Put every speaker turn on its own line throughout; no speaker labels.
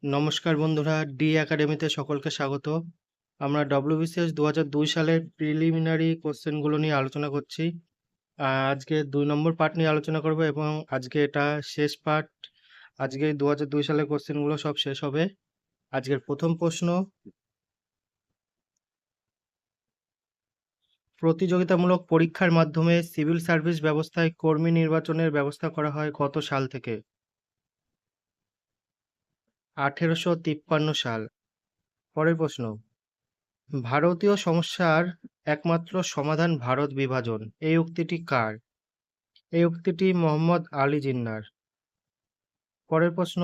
নমস্কার বন্ধুরা, ডি একাডেমিতে সকলকে স্বাগত। আমরা ডব্লিউবিসিএস 2002 সালের প্রিলিমিনারি কোশ্চেনগুলো নিয়ে আলোচনা করছি। আজকে 2 নম্বর পার্ট নিয়ে আলোচনা করব এবং আজকে এটা শেষ পার্ট। আজকে 2002 সালের কোশ্চেনগুলো সব শেষ হবে। আজকের প্রথম প্রশ্ন, প্রতিযোগিতামূলক পরীক্ষার মাধ্যমে সিভিল সার্ভিস ব্যবস্থায় কর্মী নির্বাচনের ব্যবস্থা করা হয় কত সাল থেকে? 1853 সাল। পরের প্রশ্ন, ভারতীয় সমস্যার একমাত্র সমাধান ভারত বিভাজন, এই উক্তিটি কার? এই উক্তিটি মোহাম্মদ আলী জিন্নাহর। পরের প্রশ্ন,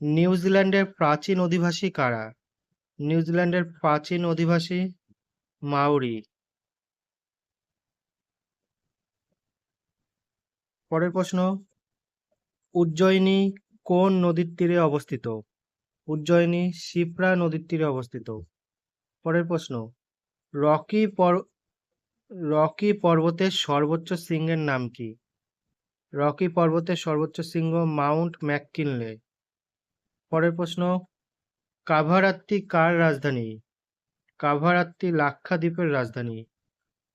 নিউজিল্যান্ডের প্রাচীন অধিবাসী কারা? নিউজিল্যান্ডের প্রাচীন অধিবাসী মাওরি। পরের প্রশ্ন, উজ্জয়িনী কোন নদীর তীরে অবস্থিত? উজ্জয়িনী শিপ্রা নদীর তীরে অবস্থিত। পরের প্রশ্ন, রকি রকি পর্বতের সর্বোচ্চ শৃঙ্গের নাম কি? রকি পর্বতের সর্বোচ্চ শৃঙ্গ মাউন্ট ম্যাককিনলে। পরের প্রশ্ন, কাভারাত্তি কার রাজধানী? কাভারাত্তি লাক্ষাদ্বীপের রাজধানী।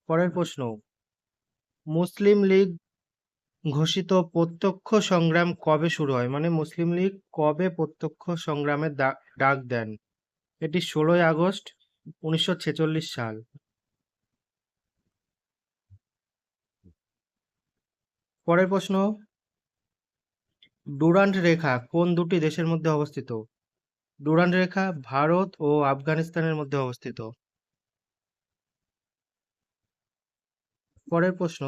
পরের প্রশ্ন, মুসলিম লীগ ঘোষিত প্রত্যক্ষ সংগ্রাম কবে শুরু হয়? মানে মুসলিম লীগ কবে প্রত্যক্ষ সংগ্রামের ডাক দেন? এটি 16ই আগস্ট 1946 সাল। পরের প্রশ্ন, ডুরান্ড রেখা কোন দুটি দেশের মধ্যে অবস্থিত? ডুরান্ড রেখা ভারত ও আফগানিস্তানের মধ্যে অবস্থিত। পরের প্রশ্ন,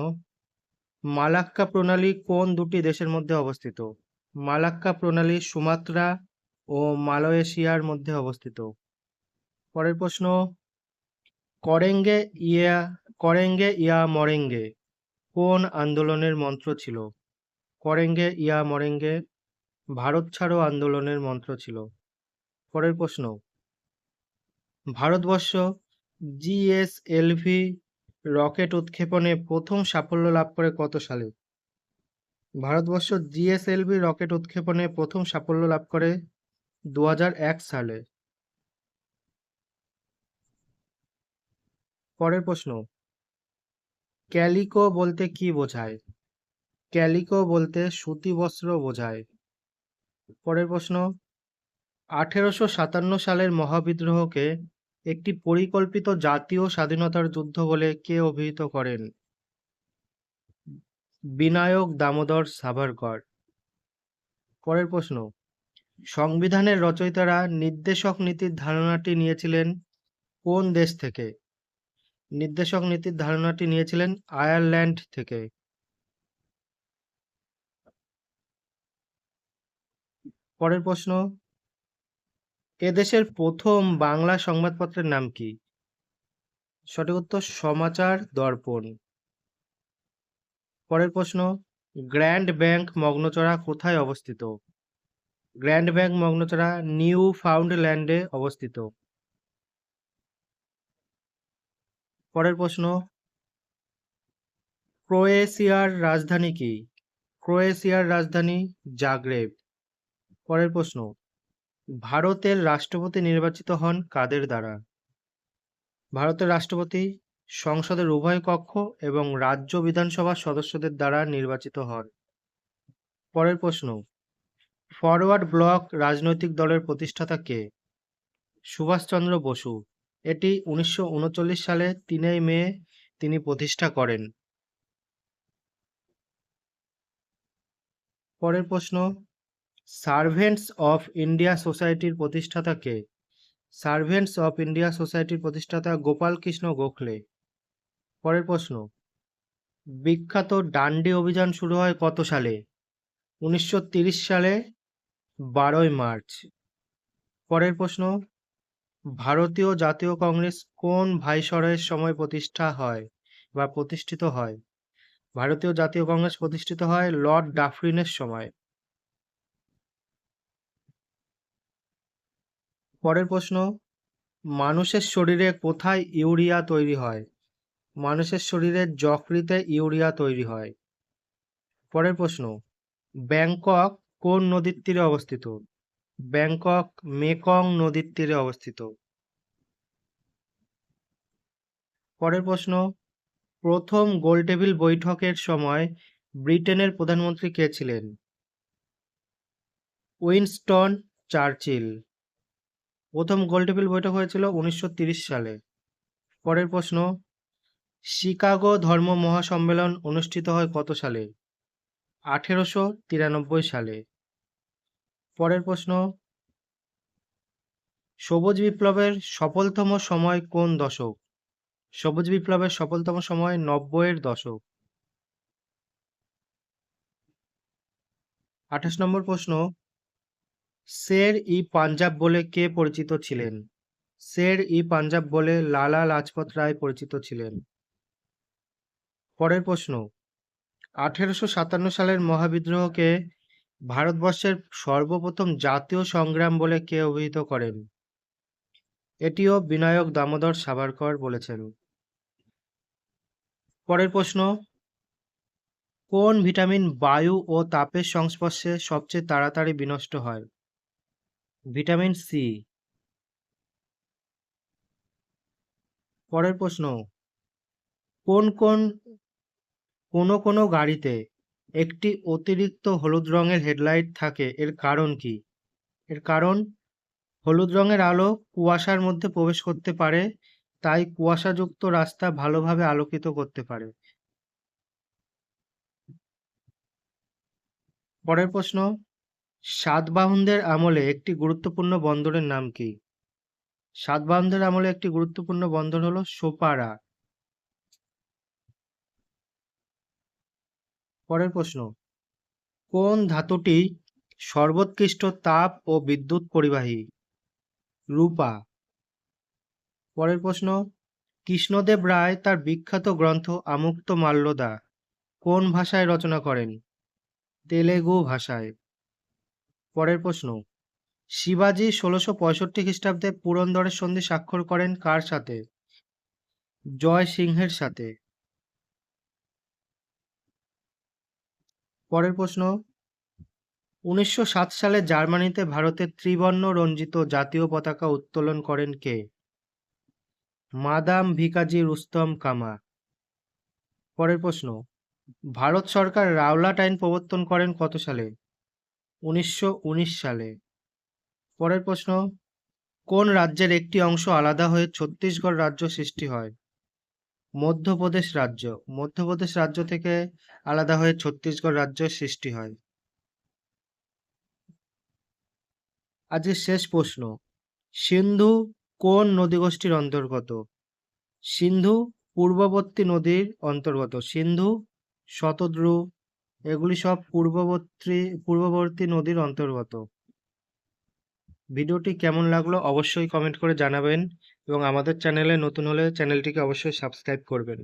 মালাক্কা প্রণালী কোন দুটি দেশের মধ্যে অবস্থিত? মালাক্কা প্রণালী সুমাত্রা ও মালয়েশিয়ার মধ্যে অবস্থিত। পরের প্রশ্ন, করেঙ্গে করেঙ্গে ইয়া মরেঙ্গে কোন আন্দোলনের মন্ত্র ছিল? করেঙ্গে ইয়া মরেঙ্গে ভারত ছাড়ো আন্দোলনের মন্ত্র ছিল। পরের প্রশ্ন, ভারতবর্ষ জিএসএলভি রকেট উৎক্ষেপণে প্রথম সাফল্য লাভ করে কত সালে? ভারতবর্ষ জিএসএলভি রকেট উৎক্ষেপণে প্রথম সাফল্য লাভ করে 2001 সালে। পরের প্রশ্ন, ক্যালিকো বলতে কি বোঝায়? ক্যালিকো বলতে সুতি বস্ত্র বোঝায়। পরের প্রশ্ন, 1857 সালের মহাবিদ্রোহকে একটি পরিকল্পিত জাতীয় স্বাধীনতার যুদ্ধ বলে কে অভিহিত করেন? বিনায়ক দামোদর সাভারকর। পরের প্রশ্ন, সংবিধানের রচয়িতারা নির্দেশক নীতির ধারণাটি নিয়েছিলেন কোন দেশ থেকে? নির্দেশক নীতির ধারণাটি নিয়েছিলেন আয়ারল্যান্ড থেকে। পরের প্রশ্ন, এদেশের প্রথম বাংলা সংবাদপত্রের নাম কি? সঠিক উত্তর সমাচার দর্পণ। পরের প্রশ্ন, গ্র্যান্ড ব্যাংক মগ্নচড়া কোথায় অবস্থিত? গ্র্যান্ড ব্যাংক মগ্নচড়া নিউ ফাউন্ডল্যান্ডে অবস্থিত। পরের প্রশ্ন, ক্রোয়েশিয়ার রাজধানী কি? ক্রোয়েশিয়ার রাজধানী জাগ্রেব। পরের প্রশ্ন, ভারতের রাষ্ট্রপতি নির্বাচিত হন কাদের দ্বারা? ভারতের রাষ্ট্রপতি সংসদের উভয় কক্ষ এবং রাজ্য বিধানসভার সদস্যদের দ্বারা নির্বাচিত হন। পরের প্রশ্ন, ফরওয়ার্ড ব্লক রাজনৈতিক দলের প্রতিষ্ঠাতা কে? সুভাষচন্দ্র বসু। এটি 1939 সালে 3 মে তিনি প্রতিষ্ঠা করেন। পরের প্রশ্ন, সার্ভেন্টস অফ ইন্ডিয়া সোসাইটির প্রতিষ্ঠাতা কে? সার্ভেন্টস অফ ইন্ডিয়া সোসাইটির প্রতিষ্ঠাতা গোপাল কৃষ্ণ গোখলে। পরের প্রশ্ন, বিখ্যাত ডান্ডি অভিযান শুরু হয় কত সালে? 1930 সালে 12ই মার্চ। পরের প্রশ্ন, ভারতীয় জাতীয় কংগ্রেস কোন ভাইসরয়ের সময় প্রতিষ্ঠিত হয়? ভারতীয় জাতীয় কংগ্রেস প্রতিষ্ঠিত হয় লর্ড ডাফরিনের সময়। পরের প্রশ্ন, মানুষের শরীরে কোথায় ইউরিয়া তৈরি হয়? মানুষের শরীরের যকৃতে ইউরিয়া তৈরি হয়। পরের প্রশ্ন, ব্যাংকক কোন নদীর তীরে অবস্থিত? ব্যাংকক মেকং নদীর তীরে অবস্থিত। পরের প্রশ্ন, প্রথম গোলটেবিল বৈঠকের সময় ব্রিটেনের প্রধানমন্ত্রী কে ছিলেন? Winston Churchill. প্রথম গোলটেবিল বৈঠক হয়েছিল 1930 সালে। পরের প্রশ্ন, শিকাগো ধর্ম মহাসম্মেলন অনুষ্ঠিত হয় কত সালে? 1893 সালে। পরের প্রশ্ন, সবুজ বিপ্লবের সফলতম সময় কোন দশক? সবুজ বিপ্লবের সফলতম সময় 90-এর দশক। 28 নম্বর প্রশ্ন, শের ই পাঞ্জাব বলে কে পরিচিত ছিলেন? শের ই পাঞ্জাব বলে লালা লাজপত রায় পরিচিত ছিলেন। পরের প্রশ্ন, 1857 সালের মহাবিদ্রোহকে ভারতবর্ষের সর্বপ্রথম জাতীয় সংগ্রাম বলে কে অভিহিত করেন? এটিও বিনায়ক দামোদর সাভারকর বলেছেন। পরের প্রশ্ন, কোন ভিটামিন বায়ু ও তাপের সংস্পর্শে সবচেয়ে তাড়াতাড়ি বিনষ্ট হয়? Vitamin C. পরের প্রশ্ন, কোনো গাড়িতে একটি অতিরিক্ত হলুদ রঙের হেডলাইট থাকে, এর কারণ কি? এর কারণ, হলুদ রঙের আলো কুয়াশার মধ্যে প্রবেশ করতে পারে, তাই কুয়াশাযুক্ত রাস্তা ভালোভাবে আলোকিত করতে পারে। পরের প্রশ্ন, সাতবাহনদের আমলে একটি গুরুত্বপূর্ণ বন্দরের নাম কি? সাতবাহনদের আমলে একটি গুরুত্বপূর্ণ বন্দর হলো সোপারা। পরের প্রশ্ন, কোন ধাতুটি সর্বোৎকৃষ্ট তাপ ও বিদ্যুৎ পরিবাহী? রূপা। পরের প্রশ্ন, কৃষ্ণদেব রায় তার বিখ্যাত গ্রন্থ আমুক্তমাল্যদা কোন ভাষায় রচনা করেন? তেলেগু ভাষায়। পরের প্রশ্ন, শিবাজি 1665 খ্রিস্টাব্দে পুরন্দরের সন্ধি স্বাক্ষর করেন কার সাথে? জয় সিংহের সাথে। পরের প্রশ্ন, 1907 সালে জার্মানিতে ভারতের ত্রিবর্ণ রঞ্জিত জাতীয় পতাকা উত্তোলন করেন কে? মাদাম ভিকাজি রুস্তম কামা। পরের প্রশ্ন, ভারত সরকার রাওলাট আইন প্রবর্তন করেন কত সালে? 1919 সালে। পরের প্রশ্ন, কোন রাজ্যের একটি অংশ আলাদা হয়ে ছত্তিশগড় রাজ্য সৃষ্টি হয়? মধ্যপ্রদেশ রাজ্য। মধ্যপ্রদেশ রাজ্য থেকে আলাদা হয়ে ছত্তিশগড় রাজ্য সৃষ্টি হয়। আজকের শেষ প্রশ্ন, সিন্ধু কোন নদীগোষ্ঠীর অন্তর্গত? সিন্ধু পূর্ববর্তী নদীর অন্তর্গত। সিন্ধু, শতদ্রু এগুলি সব পূর্ববর্তী নদীর অন্তর্গত। ভিডিওটি কেমন লাগলো অবশ্যই কমেন্ট করে জানাবেন এবং আমাদের চ্যানেলে নতুন হলে চ্যানেলটিকে অবশ্যই সাবস্ক্রাইব করবেন।